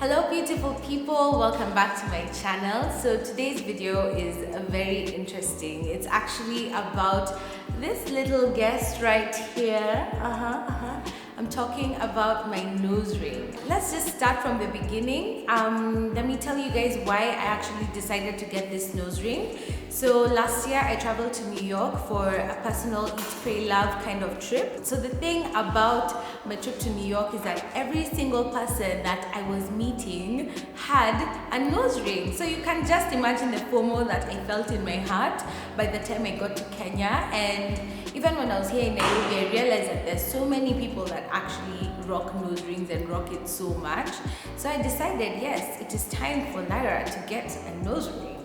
Hello beautiful people, welcome back to my channel. So today's video is very interesting. It's actually about this little guest right here. I'm talking about my nose ring. Let's just start from the beginning. Let me tell you guys why I actually decided to get this nose ring. So last year I traveled to New York for a personal eat, pray, love kind of trip. So the thing about my trip to New York is that every single person that I was meeting had a nose ring. So you can just imagine the FOMO that I felt in my heart by the time I got to Kenya. And even when I was here in Nairobi, I realized that there's so many people that actually rock nose rings and rock it so much. So I decided, yes, it is time for Naira to get a nose ring.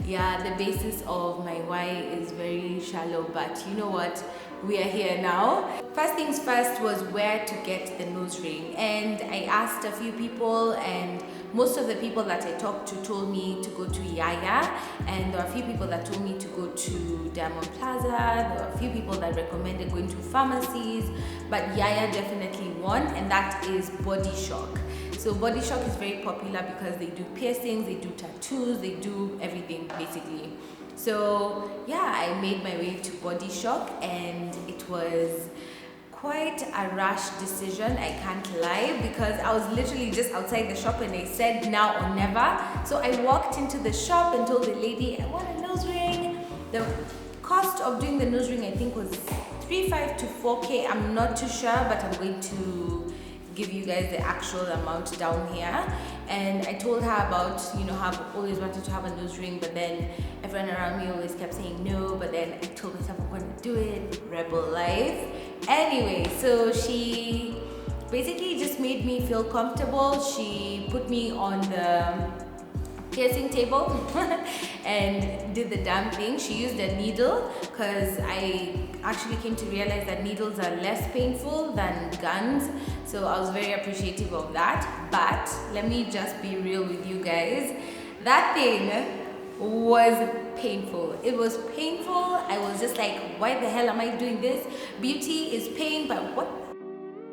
Yeah, the basis of my why is very shallow, but you know what? We are here now. First things first was where to get the nose ring, and I asked a few people, and most of the people that I talked to told me to go to Yaya, and there were a few people that told me to go to Diamond Plaza. There were a few people that recommended going to pharmacies, but Yaya definitely won, and that is Body Shock. So Body Shock is very popular because they do piercings, they do tattoos, they do everything basically. So yeah, I made my way to Body Shock, and it was quite a rash decision, I can't lie, because I was literally just outside the shop and they said now or never. So I walked into the shop and told the lady, I want a nose ring. The cost of doing the nose ring I think was 3.5 to 4K, I'm not too sure, but I'm going to give you guys the actual amount down here. And I told her about, you know, how I've always wanted to have a nose ring, but then everyone around me always kept saying no, but then I told myself I'm going to do it, rebel life. Anyway, so she basically just made me feel comfortable. She put me on the piercing table and did the damn thing. She used a needle because I actually came to realize that needles are less painful than guns, so I was very appreciative of that. But let me just be real with you guys, that thing was painful. It was painful. I was just like, why the hell am I doing this? Beauty is pain, but what,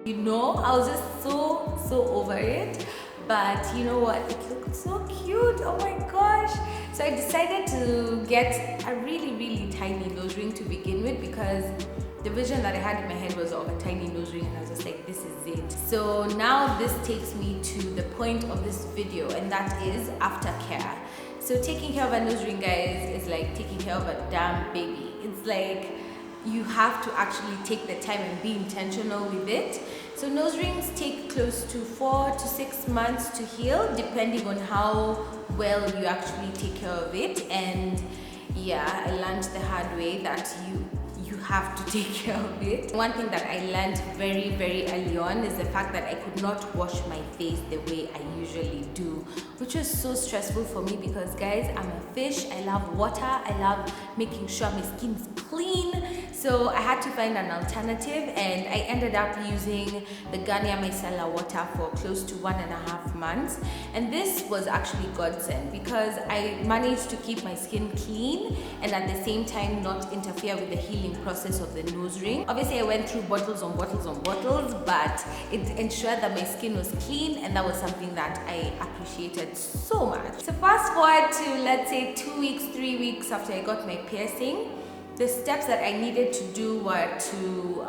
you know, I was just so over it. But you know what, it looked so cute, oh my gosh. So I decided to get a really tiny nose ring to begin with, because the vision that I had in my head was of a tiny nose ring, and I was just like, this is it. So now this takes me to the point of this video, and that is aftercare. So taking care of a nose ring, guys, is like taking care of a damn baby. It's like you have to actually take the time and be intentional with it. So nose rings take close to 4 to 6 months to heal, depending on how well you actually take care of it. And yeah, I learned the hard way that you have to take care of it. One thing that I learned very early on is the fact that I could not wash my face the way I usually do, which was so stressful for me because, guys, I'm a fish. I love water. I love making sure my skin is clean. So I had to find an alternative, and I ended up using the Garnier Micellar water for close to 1.5 months. And this was actually godsend because I managed to keep my skin clean and at the same time not interfere with the healing process of the nose ring. Obviously, I went through bottles on bottles, but it ensured that my skin was clean, and that was something that I appreciated so much. So fast forward to, let's say, 2 weeks, 3 weeks after I got my piercing, the steps that I needed to do were to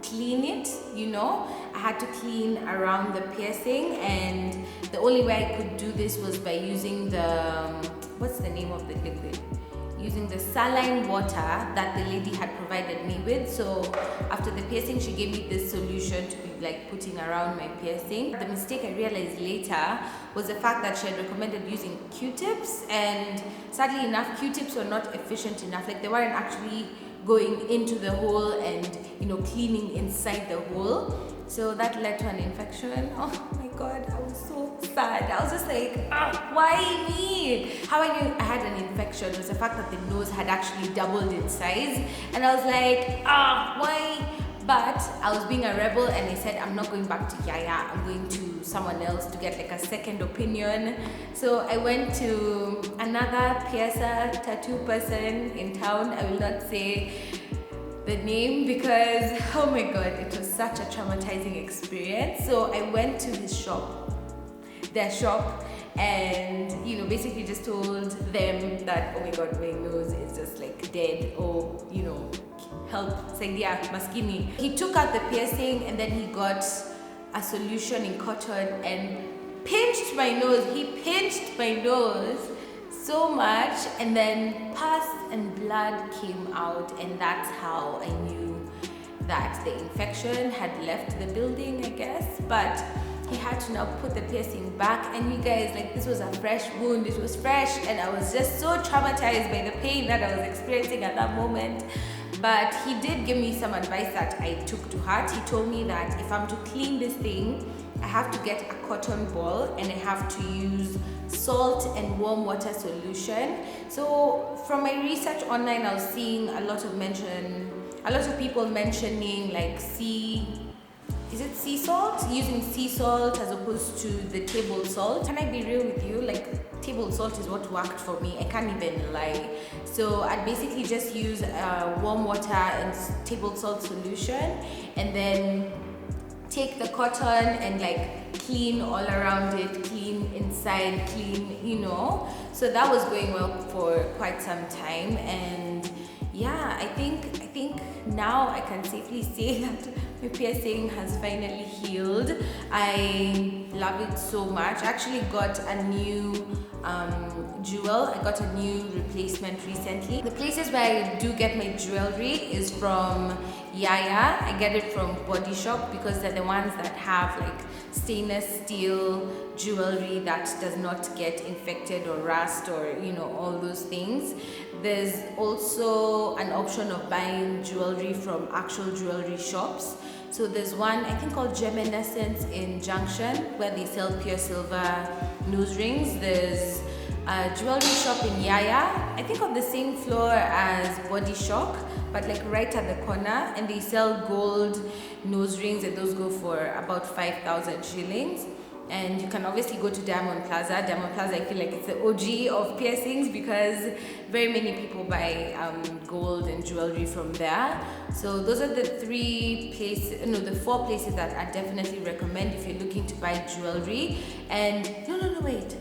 clean it, you know. I had to clean around the piercing, and the only way I could do this was by using the, what's the name of the liquid? Using the saline water that the lady had provided me with. So after the piercing, she gave me this solution to be like putting around my piercing. The mistake I realized later was the fact that she had recommended using Q-tips, and sadly enough, Q-tips were not efficient enough. Like, they weren't actually going into the hole and, you know, cleaning inside the hole. So that led to an infection. Oh my God, I was so sad. I was just like, why me? How I knew I had an infection was the fact that the nose had actually doubled in size. And I was like, why? But I was being a rebel, and I said, I'm not going back to Yaya. I'm going to someone else to get like a second opinion. So I went to another piercer, tattoo person in town. I will not say the name because, oh my God, it was such a traumatizing experience. So I went to his shop their shop and basically just told them that, oh my god, my nose is just like dead, or help, saidia maskini. He took out the piercing and then he got a solution in cotton and pinched my nose. He pinched my nose so much, and then pus and blood came out, and that's how I knew that the infection had left the building, I guess. But he had to now put the piercing back, and you guys, like, this was a fresh wound. It was fresh, and I was just so traumatized by the pain that I was experiencing at that moment. But he did give me some advice that I took to heart. He told me that if I'm to clean this thing, I have to get a cotton ball and I have to use salt and warm water solution. So from my research online, I was seeing a lot of people mentioning like sea salt, using sea salt as opposed to the table salt. Can I be real with you? Like, table salt is what worked for me. I can't even lie. So I'd basically just use warm water and table salt solution, and then take the cotton and like clean all around it, clean inside, clean, So that was going well for quite some time, and yeah, I think now I can safely say that my piercing has finally healed. I love it so much. I actually got a new jewel. I got a new replacement recently. The places where I do get my jewelry is from Yaya. I get it from Body Shop because they're the ones that have like stainless steel jewelry that does not get infected or rust or all those things. There's also an option of buying jewelry from actual jewelry shops. So there's one I think called Geminescence in Junction where they sell pure silver nose rings. There's a jewelry shop in Yaya, I think on the same floor as Body Shop, but like right at the corner, and they sell gold nose rings, and those go for about 5,000 shillings. And you can obviously go to Diamond Plaza. Diamond Plaza, I feel like it's the OG of piercings because very many people buy gold and jewelry from there. So those are the the 4 places that I definitely recommend if you're looking to buy jewelry. And wait.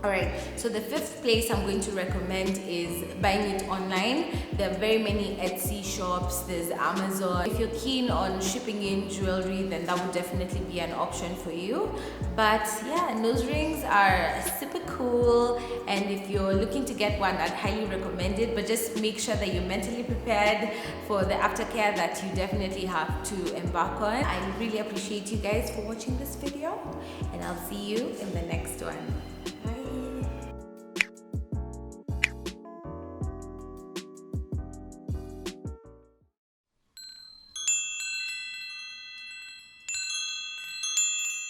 Alright, so the 5th place I'm going to recommend is buying it online. There are very many Etsy shops, there's Amazon. If you're keen on shipping in jewelry, then that would definitely be an option for you. But yeah, nose rings are super cool, and if you're looking to get one, I'd highly recommend it, but just make sure that you're mentally prepared for the aftercare that you definitely have to embark on. I really appreciate you guys for watching this video, and I'll see you in the next one. Bye.